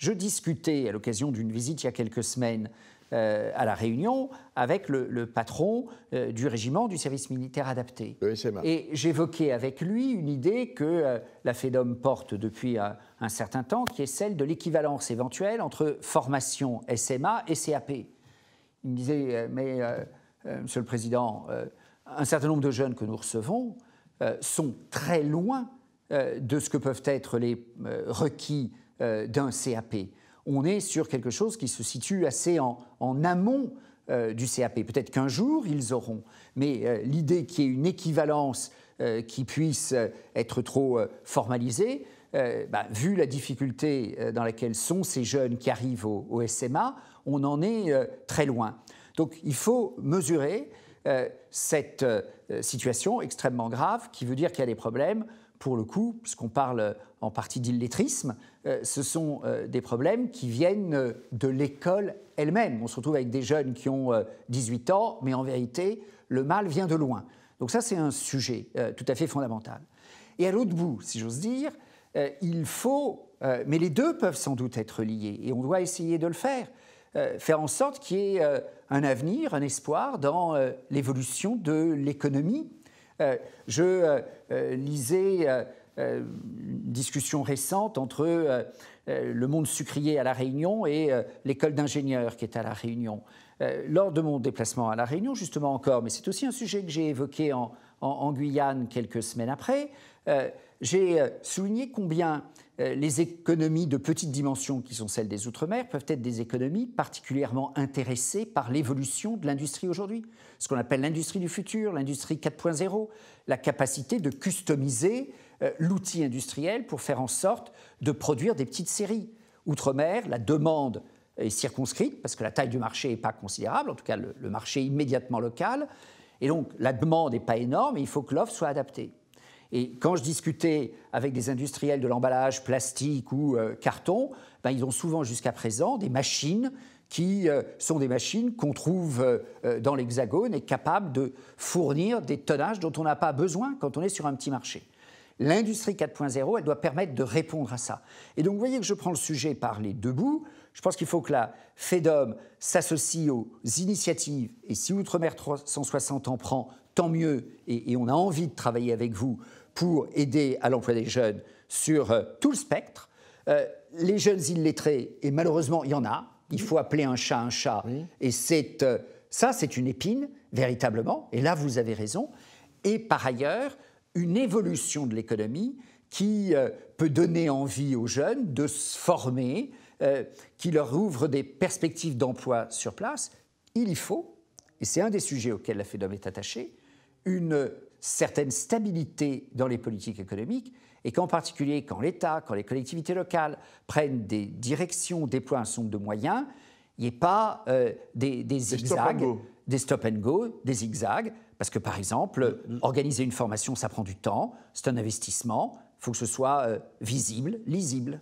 je discutais à l'occasion d'une visite il y a quelques semaines à La Réunion avec le patron du régiment du service militaire adapté. Le SMA. Et j'évoquais avec lui une idée que la FEDOM porte depuis un certain temps, qui est celle de l'équivalence éventuelle entre formation SMA et CAP. Il me disait, Monsieur le Président, un certain nombre de jeunes que nous recevons sont très loin de ce que peuvent être les requis d'un CAP. On est sur quelque chose qui se situe assez en amont du CAP. Peut-être qu'un jour, ils auront. Mais l'idée qu'il y ait une équivalence qui puisse être trop formalisée, vu la difficulté dans laquelle sont ces jeunes qui arrivent au SMA, on en est très loin. Donc il faut mesurer cette situation extrêmement grave qui veut dire qu'il y a des problèmes. Pour le coup, puisqu'on parle en partie d'illettrisme, ce sont des problèmes qui viennent de l'école elle-même. On se retrouve avec des jeunes qui ont 18 ans, mais en vérité, le mal vient de loin. Donc ça, c'est un sujet tout à fait fondamental. Et à l'autre bout, si j'ose dire, il faut... mais les deux peuvent sans doute être liés, et on doit essayer de le faire. Faire en sorte qu'il y ait un avenir, un espoir dans l'évolution de l'économie. Je lisais une discussion récente entre le monde sucrier à La Réunion et l'école d'ingénieurs qui est à La Réunion. Lors de mon déplacement à La Réunion, justement encore, mais c'est aussi un sujet que j'ai évoqué en Guyane quelques semaines après, j'ai souligné combien les économies de petite dimension, qui sont celles des Outre-mer, peuvent être des économies particulièrement intéressées par l'évolution de l'industrie aujourd'hui. Ce qu'on appelle l'industrie du futur, l'industrie 4.0, la capacité de customiser l'outil industriel pour faire en sorte de produire des petites séries. Outre-mer, la demande est circonscrite, parce que la taille du marché n'est pas considérable, en tout cas le marché immédiatement local, et donc la demande n'est pas énorme, et il faut que l'offre soit adaptée. Et quand je discutais avec des industriels de l'emballage plastique ou carton, ils ont souvent jusqu'à présent des machines qui sont des machines qu'on trouve dans l'Hexagone et capables de fournir des tonnages dont on n'a pas besoin quand on est sur un petit marché. L'industrie 4.0, elle doit permettre de répondre à ça. Et donc, vous voyez que je prends le sujet par les deux bouts. Je pense qu'il faut que la FEDOM s'associe aux initiatives. Et si Outre-mer 360 en prend, tant mieux. Et on a envie de travailler avec vous pour aider à l'emploi des jeunes sur tout le spectre. Les jeunes illettrés, et malheureusement, il y en a. Il faut appeler un chat. Oui. Et ça, c'est une épine, véritablement. Et là, vous avez raison. Et par ailleurs, une évolution de l'économie qui peut donner envie aux jeunes de se former, qui leur ouvre des perspectives d'emploi sur place. Il y faut, et c'est un des sujets auxquels la FEDOM est attachée, une certaine stabilité dans les politiques économiques, et qu'en particulier, quand l'État, quand les collectivités locales prennent des directions, déploient un certain nombre de moyens, il n'y ait pas des zigzags, des stop and go, des zigzags, parce que, par exemple, organiser une formation, ça prend du temps, c'est un investissement, il faut que ce soit visible, lisible.